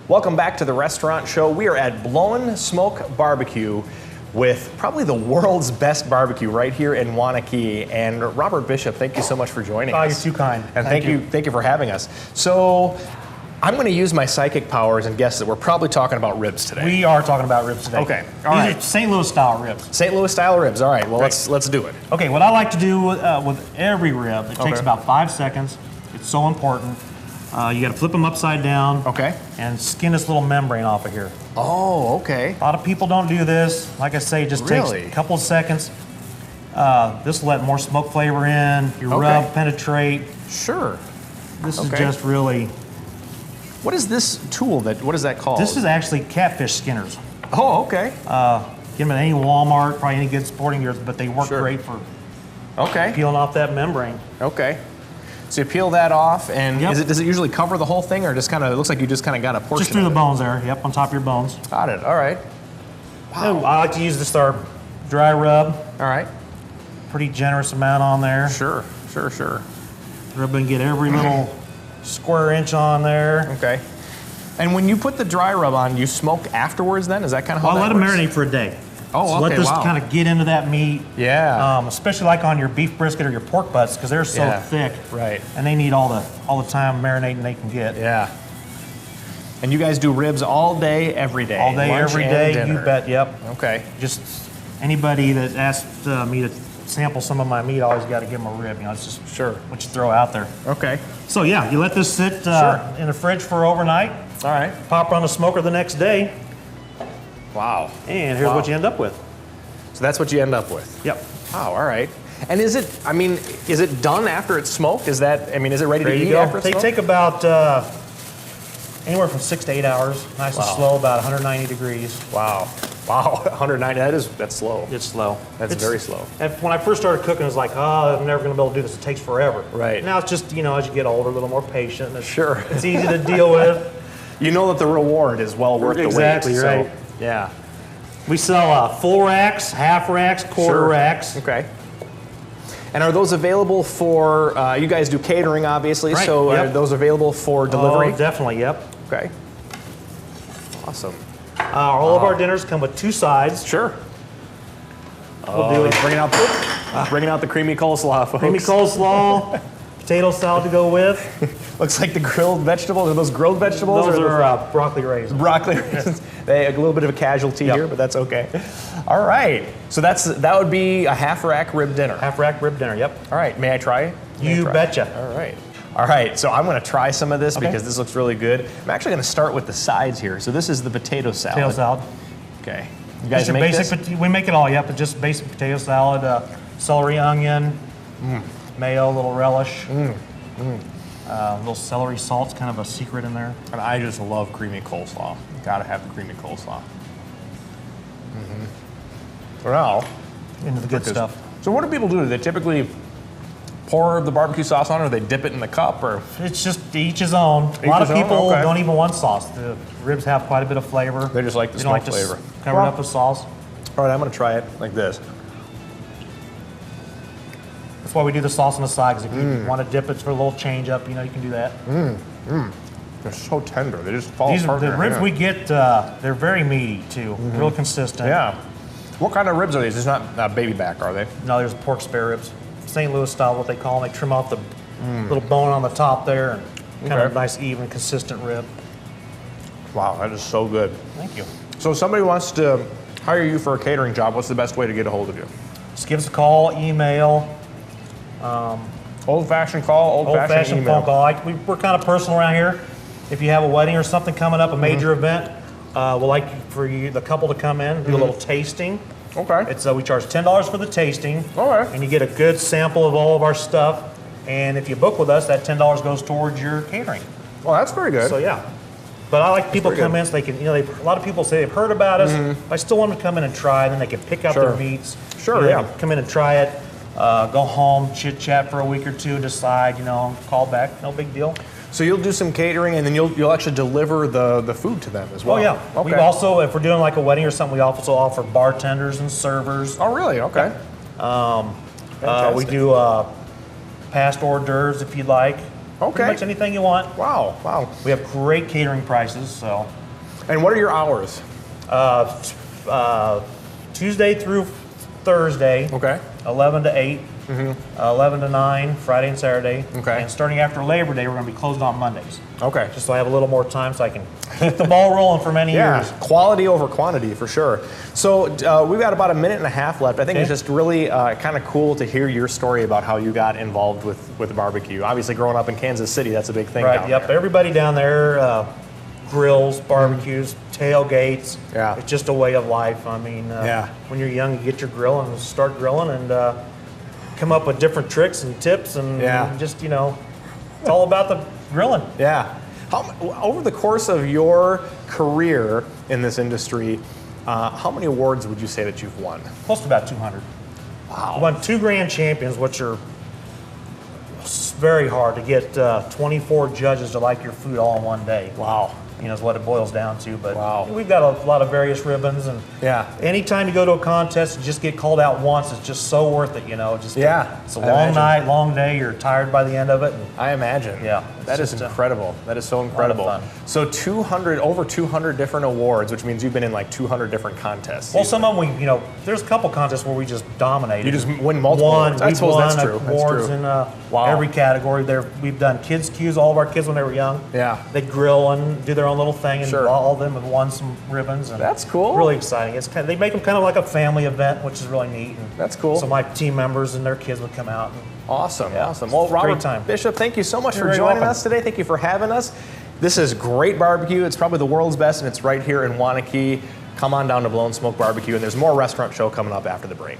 Welcome back to the restaurant show. We are at Blowin Smoke Barbecue with probably the world's best barbecue right here in Wanakee. And Robert Bishop, thank you so much for joining us. You're too kind. And thank you for having us. So I'm going to use my psychic powers and guess that we're probably talking about ribs today. We are talking about ribs today. Okay, all right. These are St. Louis style ribs. St. Louis style ribs. All right. Well, Great. let's do it. Okay, what I like to do with every rib, it takes about 5 seconds. It's so important. You got to flip them upside down. Okay. And skin this little membrane off of here. Oh, okay. A lot of people don't do this. Like I say, it just takes a couple of seconds. This will let more smoke flavor in. Your rub penetrate. Sure. This is just really. What is this tool? What is that called? This is actually catfish skinners. Oh, okay. Get them at any Walmart, probably any good sporting goods, but they work great for peeling off that membrane. Okay. So you peel that off, and does it usually cover the whole thing, or just kind of, it looks like you just kind of got a portion? Just through the bones there, yep, on top of your bones. Got it, all right. Wow. I like to use this our dry rub. All right. Pretty generous amount on there. Sure. Rub and get every little square inch on there. Okay. And when you put the dry rub on, you smoke afterwards then? Is that kind of how that works? works? I'll let it marinate for a day. Oh, so okay, let this kind of get into that meat. Yeah. Especially like on your beef brisket or your pork butts, because they're so thick. Right. And they need all the time marinating they can get. Yeah. And you guys do ribs all day, every day? All day, every day, you bet, yep. Okay. Just anybody that asks me to sample some of my meat, I always got to give them a rib. You know, it's just what you throw out there. Okay. So yeah, you let this sit in the fridge for overnight. All right. Pop on the smoker the next day. Wow. And here's what you end up with. So that's what you end up with? Yep. Wow, all right. And is it done after it's smoked? Is it ready to eat after it's smoked? They take about anywhere from 6 to 8 hours. Nice and slow, about 190 degrees. Wow. Wow, 190, that's slow. It's slow. It's very slow. And when I first started cooking, it was like, oh, I'm never going to be able to do this. It takes forever. Right. Now it's just, as you get older, a little more patient. It's easy to deal with. You know that the reward is well worth the wait. Exactly, right. So, yeah. We sell full racks, half racks, quarter racks. Okay. And are those available for, you guys do catering, obviously, so are those available for delivery? Oh, definitely, yep. Okay. Awesome. All of our dinners come with 2 sides. Sure. We'll do it. Bringing out the creamy coleslaw, folks. Creamy coleslaw, potato salad to go with. Looks like the grilled vegetables. Are those grilled vegetables? Those are broccoli raisins. Broccoli raisins. A little bit of a casualty here, but that's okay. All right. So that would be a half rack rib dinner. Half rack rib dinner, yep. All right. May I try? You betcha. All right. All right, so I'm going to try some of this because this looks really good. I'm actually going to start with the sides here. So this is the potato salad. Potato salad. Okay. You guys make this? We make it all, yep. It's just basic potato salad, celery, onion, mayo, a little relish. Little celery salt's kind of a secret in there. And I just love creamy coleslaw. Got to have the creamy coleslaw. So now, into the good stuff. So what do people do? Do they typically pour the barbecue sauce on, or they dip it in the cup, or? It's just each his own. A lot of people don't even want sauce. The ribs have quite a bit of flavor. They just like the smoke flavor. Cover it up with sauce. All right, I'm going to try it like this. That's why we do the sauce on the side, because if you want to dip it for a little change up, you can do that. They're so tender. They just fall apart. The ribs we get, they're very meaty too, real consistent. Yeah. What kind of ribs are these? It's not baby back, are they? No, there's pork spare ribs. St. Louis style, what they call them. They trim off the little bone on the top there, and kind of a nice, even, consistent rib. Wow, that is so good. Thank you. So if somebody wants to hire you for a catering job, what's the best way to get a hold of you? Just give us a call, email. Old-fashioned call, old-fashioned email. Phone call. We're kind of personal around here. If you have a wedding or something coming up, a major event, we'd like for the couple to come in, do a little tasting. Okay. It's we charge $10 for the tasting. All right. And you get a good sample of all of our stuff. And if you book with us, that $10 goes towards your catering. Well, that's very good. So yeah. But I like people to come in so they can, a lot of people say they've heard about us. I still want them to come in and try, and then they can pick out their meats. Sure, They can come in and try it, go home, chit chat for a week or two, decide, call back, no big deal. So you'll do some catering, and then you'll actually deliver the food to them as well. Oh yeah. Okay. We also, if we're doing like a wedding or something, we also offer bartenders and servers. Oh really? Okay. We do past hors d'oeuvres if you'd like. Okay. Pretty much anything you want. Wow, wow. We have great catering prices, so. And what are your hours? Tuesday through Thursday, Okay. 11 to 8, 11 to 9, Friday and Saturday. Okay. And starting after Labor Day, we're going to be closed on Mondays. Okay. Just so I have a little more time so I can keep the ball rolling for many years. Quality over quantity for sure. So we've got about a minute and a half left. I think it's just really kind of cool to hear your story about how you got involved with barbecue. Obviously, growing up in Kansas City, that's a big thing. Right, down yep. there. Everybody down there, grills, barbecues, tailgates. Yeah. It's just a way of life. I mean, when you're young, you get your grill and start grilling and come up with different tricks and tips and just, you know, it's all about the grilling. Yeah. Over the course of your career in this industry, how many awards would you say that you've won? Close to about 200. Wow. I won 2 grand champions, which are very hard to get 24 judges to like your food all in one day. Wow. You know, is what it boils down to. But Wow. we've got a lot of various ribbons, and anytime you go to a contest, you just get called out once. It's just so worth it, you know. It's a long night, long day. You're tired by the end of it. And I imagine. Yeah. That is incredible. That is so incredible. A lot of fun. So over 200 different awards, which means you've been in like 200 different contests. Well, some of them there's a couple contests where we just dominated. You just win multiple awards. I suppose that's true. Awards in every category. We've done kids' cues. All of our kids when they were young. Yeah. They grill and do their own little thing, and Sure. all of them have won some ribbons. And that's cool. Really exciting. They make them kind of like a family event, which is really neat. And that's cool. So my team members and their kids would come out. And, awesome. Well, Robert Bishop, thank you so much for joining us today. Thank you for having us. This is great barbecue. It's probably the world's best, and it's right here in Wanakee. Come on down to Blowin Smoke Barbecue, and there's more restaurant show coming up after the break.